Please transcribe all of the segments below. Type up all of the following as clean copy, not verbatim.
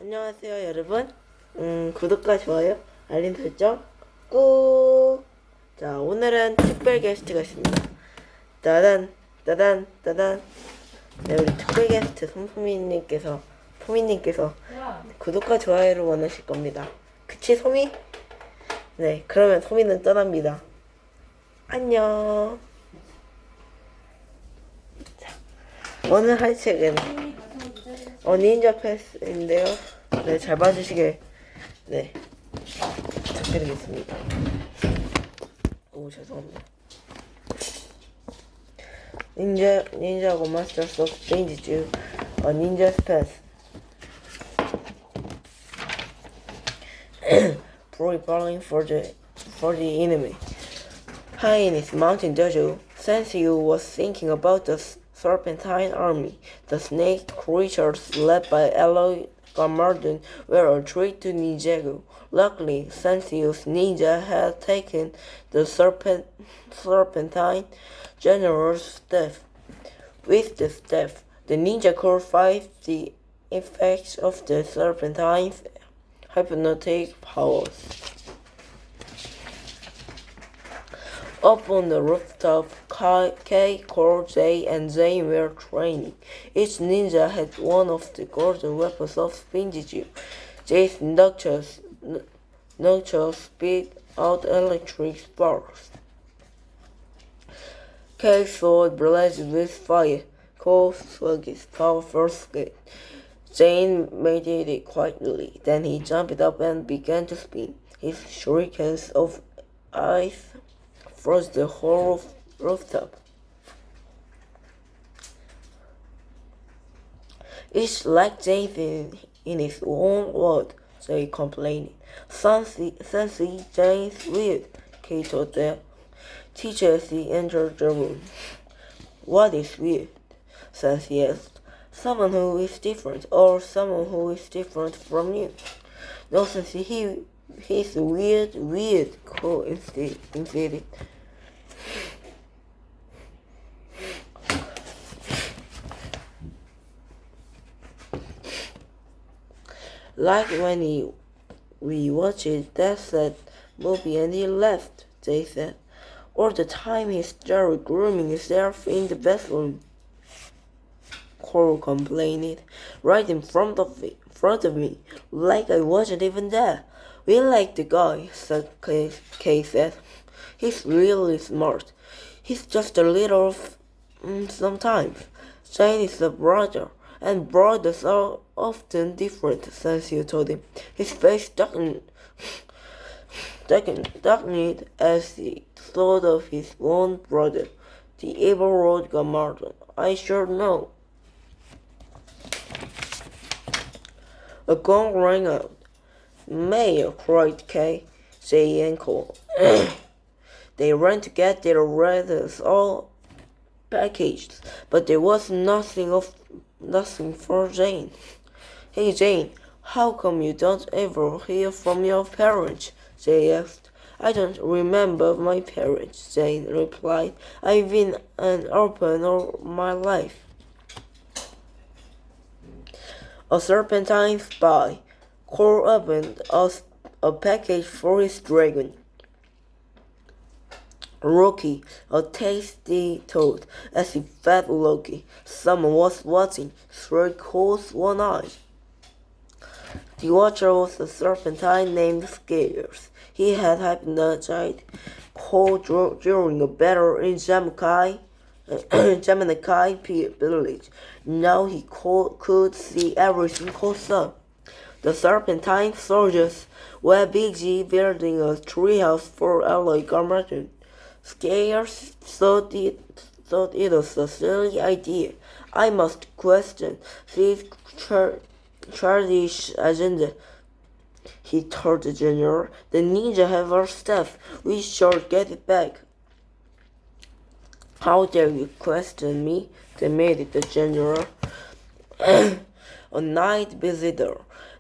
안녕하세요, 여러분. 구독과 좋아요, 알림 설정 꾹. 자, 오늘은 특별 게스트가 있습니다. 따단, 따단, 따단. 네, 우리 특별 게스트 소미님께서 구독과 좋아요를 원하실 겁니다. 그치, 소미? 네, 그러면 소미는 떠납니다. 안녕. 자, 오늘 할 책은 닌자 패스인데요. 네, 잘 봐주시길 네 부탁드리겠습니다. 오, 죄송합니다. Ninjago Masters of Ninjago, a Ninja's Path. Preparing for the enemy. High in his mountain dojo, Sensei was thinking about the Serpentine army. The snake creatures led by Aloy Gamarden were a threat to Ninjago. Luckily, Sensei's ninja had taken the Serpentine general's staff. With the staff, the ninja could fight the effects of the Serpentine's hypnotic powers. Up on the rooftop, K, Core, J, and Zane were training. Each ninja had one of the golden weapons of Ninjago. J's nunchucks spit out electric sparks. K's sword blazed with fire. Cole swung his powerful skate. Zane made it quietly. Then he jumped up and began to spin. His shurikens of ice froze the whole rooftop. Each like James in his own world, Jay complained. Sensei, James weird, Kate told them. Teacher as he entered the room. What is weird? Sensei asked. Someone who is different, or someone who is different from you. No, Sensei, he's weird, Cole insisted. Like when we watched that movie and he left, they said. Or the time he started grooming himself in the bathroom. Coral complained, right in front of me, like I wasn't even there. We like the guy, Kay said. He's really smart. He's just a little sometimes. Jane is a brother, and brothers are often different, Sensei told him. His face darkened as he thought of his own brother, the evil Lord Gamarden. I sure know. A gong rang out. Mayor, cried Kay, Jay, and Cole. They ran to get their letters all packaged, but there was nothing for Jane. Hey Jane, how come you don't ever hear from your parents? Jay asked. I don't remember my parents, Jane replied. I've been an orphan all my life. A serpentine spy. Cole opened a package for his dragon. Rocky, a tasty toad, as he fed Loki. Someone was watching through Cole's one eye. The watcher was a serpentine named Scares. He had hypnotized Cole during a battle in Jamaica village. Now he could see everything Cole saw. The Serpentine soldiers were busy building a treehouse for Aloy Garmarton. Scares thought it was a silly idea. I must question this childish agenda, he told the general. The ninja have our stuff. We shall get it back. How dare you question me? demanded the general. A night visitor.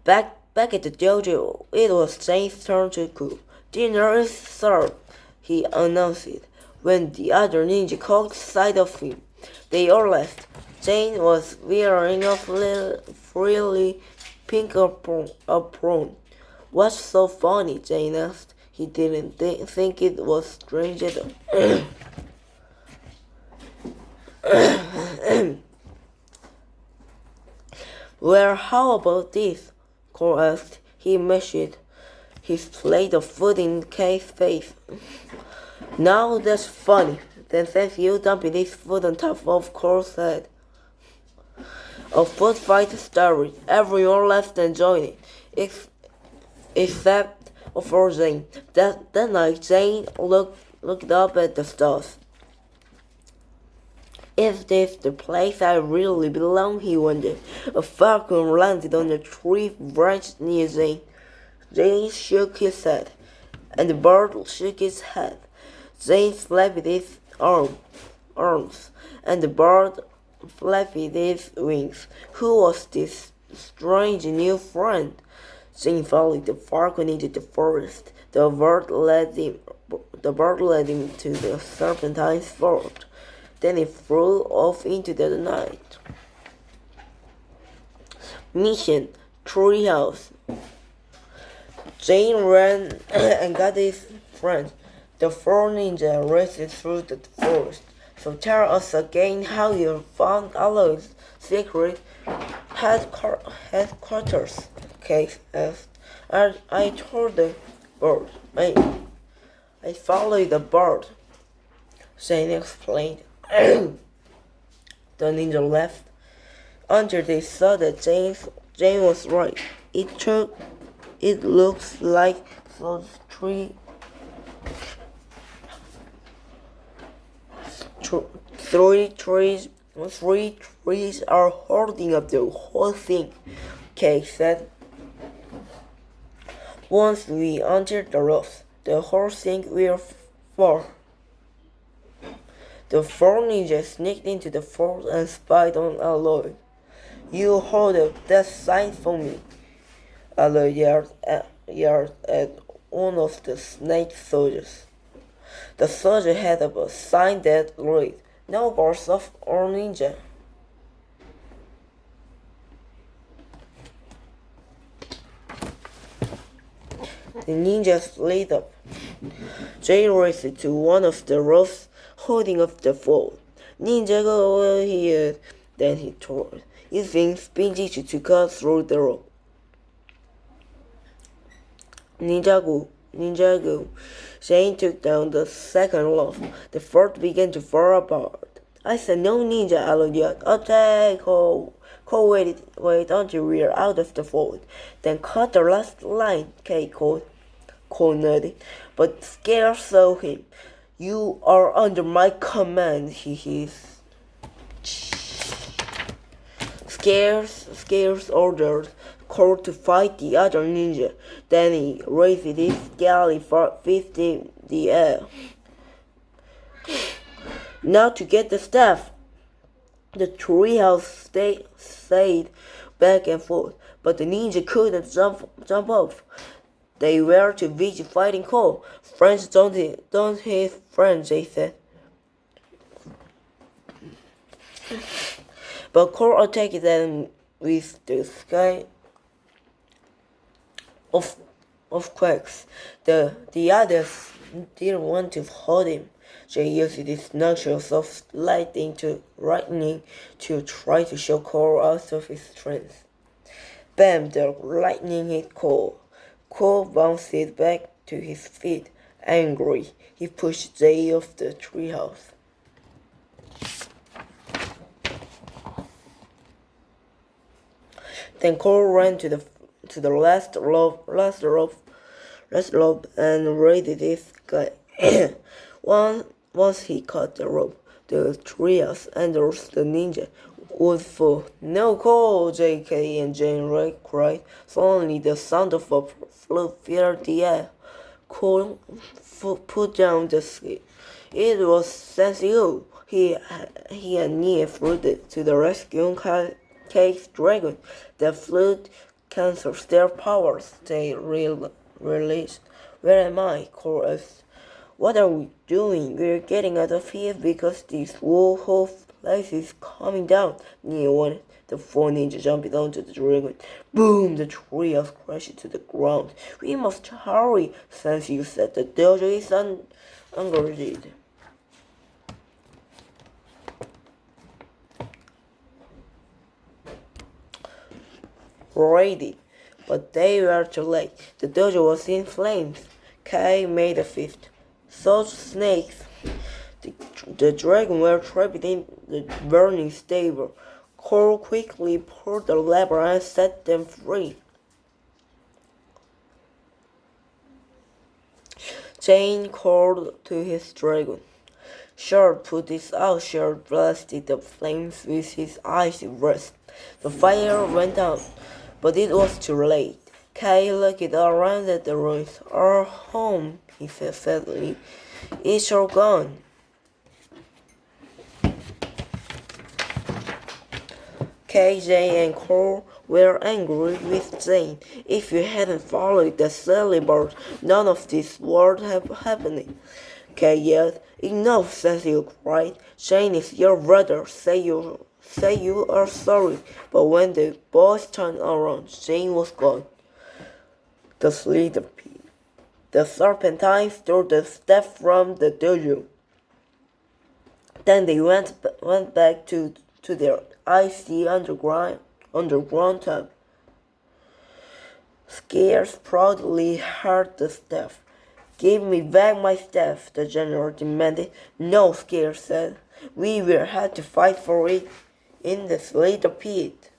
Back at the dojo, it was Jane's turn to cook. Dinner is served, he announced when the other ninja caught sight of him. They all left. Jane was wearing a frilly pink apron. What's so funny? Jane asked. He didn't think it was strange at all. Well, how about this? Cole asked. He measured his plate of food in Kay's face. Now that's funny. Then since you dumping this food on top of Cole's head. A food fight started. Everyone left enjoying it, except for Jane. That night, Jane looked up at the stars. Is this the place I really belong? He wondered. A falcon landed on a tree branch near Jane. Jane shook his head, and the bird shook his head. Jane flapped his arms, and the bird flapped his wings. Who was this strange new friend? Jane followed the falcon into the forest. The bird led him to the serpentine's forest. Then he flew off into the night. Mission Treehouse. Jane ran and got his friend. The four ninjas raced through the forest. So tell us again how you found Aloy's secret headquarters, Kate asked. I told the bird. I followed the bird, Jane explained. The ninja left. Until they saw that Jane was right. It looks like those three trees are holding up the whole thing, Kate said. Once we enter the roof, the whole thing will fall. The four ninjas sneaked into the fort and spied on Aloy. You hold up that sign for me, Aloy yelled at one of the snake soldiers. The soldier had up a sign that read, No Ghosts of or Ninja. The ninjas lit up. Jay raced to one of the ropes holding up the fort. Ninjago over here. Then he told, using spinach to cut through the rope. Ninjago. Shane took down the second rope. The fort began to fall apart. I said no ninja, Alan yelled. Attack! Cole wait until we're out of the fort. Then cut the last line, Kate called. Cole nodded, but Scare saw him. You are under my command, he hissed. Scares ordered Cole to fight the other ninja. Then he raised his scaly fist in the air. Now to get the staff. The treehouse stayed back and forth, but the ninja couldn't jump off. They were too busy fighting Cole. Friends don't hit friends, they said. But Cole attacked them with the sky of quacks. The others didn't want to hold him. Jay used his knuckles of lightning to try to show Cole out of his strength. Bam! The lightning hit Cole. Cole bounced back to his feet. Angry, he pushed Jay off the treehouse. Then Cole ran to the last rope and raised his guy. Once he cut the rope, the treehouse and the ninja would fall. No, Cole! J.K. and Jane Ray cried. Suddenly, the sound of a flute filled the air. Cole put down the ski. It was Sensio. He and Nia flew to the rescue Kate's dragon. The flute cancels their powers, they released. Where am I? Cole asked. What are we doing? We're getting out of here because this whole place is coming down, Nia wanted. The four ninjas jumped onto the dragon. Boom! The trio crashed to the ground. We must hurry, Sensei said. The dojo is unguarded. Raided, but they were too late. The dojo was in flames. Kai made a fist. Those snakes. The dragon were trapped in the burning stable. Cole quickly pulled the lever and set them free. Jane called to his dragon. Shard put this out. Shard blasted the flames with his eyes rest. The fire went out, but it was too late. Kai looked around at the ruins. Our home, he said sadly, is all gone. KJ and Cole were angry with Jane. If you hadn't followed the silly bird, none of this would have happened. Kay yelled. Enough, Cecil cried. Jane is your brother. Say you are sorry. But when the boys turned around, Jane was gone. The slither pit. The serpentine stole the staff from the dojo. Then they went back to their icy underground tub. Scares proudly held the staff. Give me back my staff, the general demanded. No, Scares said. We will have to fight for it in the slither pit.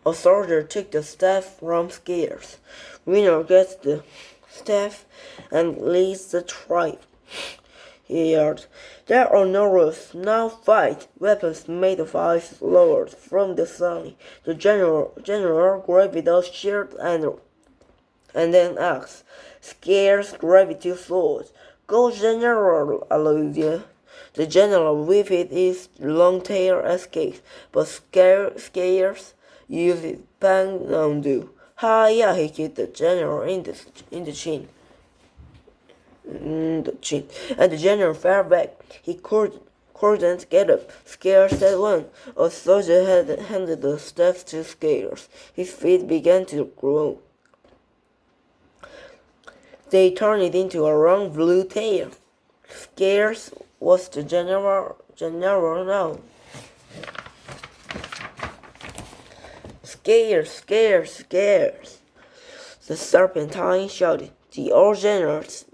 A soldier took the staff from Scares. Winner gets the staff and leads the tribe. He yelled. There are no rules. Now fight. Weapons made of ice lowered from the sun. The general grabbed a shield and then axe. Scares grabbed two swords. Go, General Aloysia. The general with his long tail escaped, but Scares used Bang undo. Hi-ya, he hit the general in the chin. And the general fell back. He couldn't get up. Scares said one. A soldier had handed the staff to Scares. His feet began to grow. They turned it into a long blue tail. Scares was the general now. Scares! The serpentine shouted. The old general's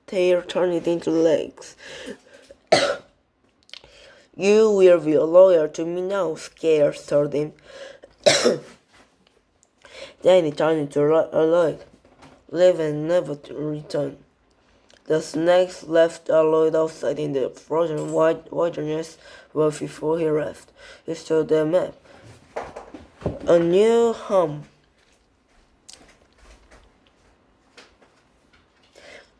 tail turned into legs. You will be a lawyer to me now, Scares told him. Then he turned into a leg. Live and never return. The snakes left Aloyd outside in the frozen wilderness well before he left. He showed the map. A new home.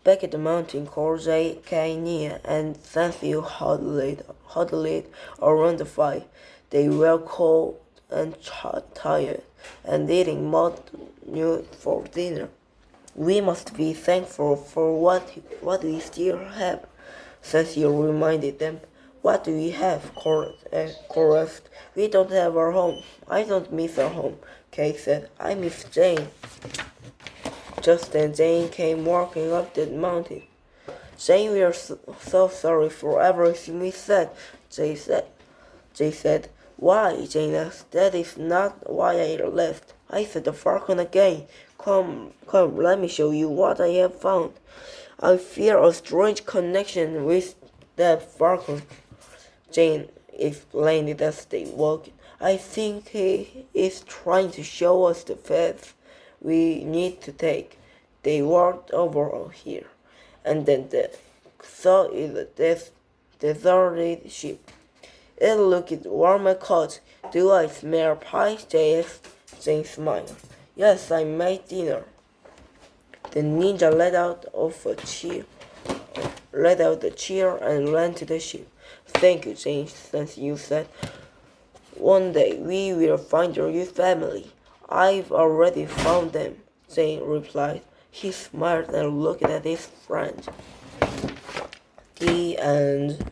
Back at the mountain, Corjay, Kainia, and Thanfield huddled around the fire. They were cold and tired, and eating mud for dinner. We must be thankful for what we still have, Cecil reminded them. What do we have? Chorused. We don't have our home. I don't miss our home, Kay said. I miss Jane. Just then Jane came walking up the mountain. Jane, we are so sorry for everything we said, Jay said. Why? Jane asked. That is not why I left. I said the falcon again. Come, let me show you what I have found. I feel a strange connection with that falcon, Jane explained as they walked. I think he is trying to show us the path we need to take. They walked over here, and then they saw a deserted ship. It looked warm and cold. Do I smell pie? Jane smiled. Yes, I made dinner. The ninja let out the chair and ran to the ship. Thank you, Jane, since you said. One day we will find your family. I've already found them, Jane replied. He smiled and looked at his friend. The end.